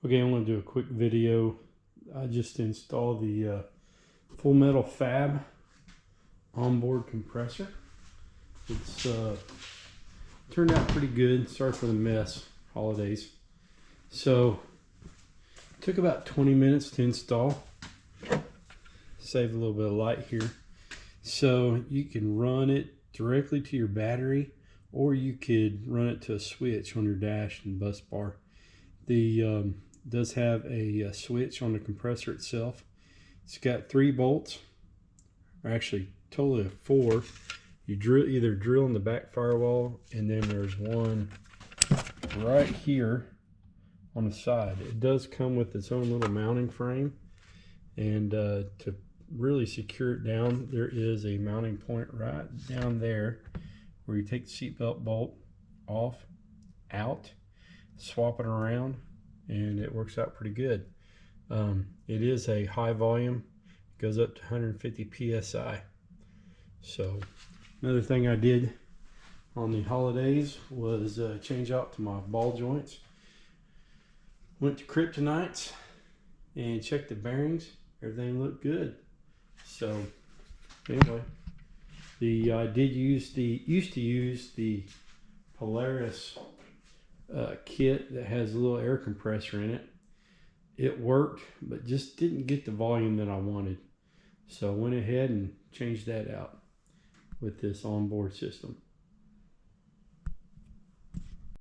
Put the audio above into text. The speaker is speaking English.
Okay, I'm going to do a quick video. I just installed the full Metal Fab onboard compressor. It's turned out pretty good. Sorry for the mess, holidays. So it took about 20 minutes to install. Saved a little bit of light here. So you can run it directly to your battery, or you could run it to a switch on your dash and bus bar. The does have a switch on the compressor itself. It's got 3 bolts, or actually totally 4. You either drill in the back firewall, and then there's one right here on the side. It does come with its own little mounting frame, and to really secure it down, there is a mounting point right down there where you take the seatbelt bolt off, out, swap it around, and it works out pretty good. It is a high volume, goes up to 150 psi. So another thing I did on the holidays was change out to my ball joints. Went to Kryptonite's and checked the bearings. Everything looked good. So anyway, I used to use the Polaris kit that has a little air compressor in it. It worked, but just didn't get the volume that I wanted. So I went ahead and changed that out with this onboard system.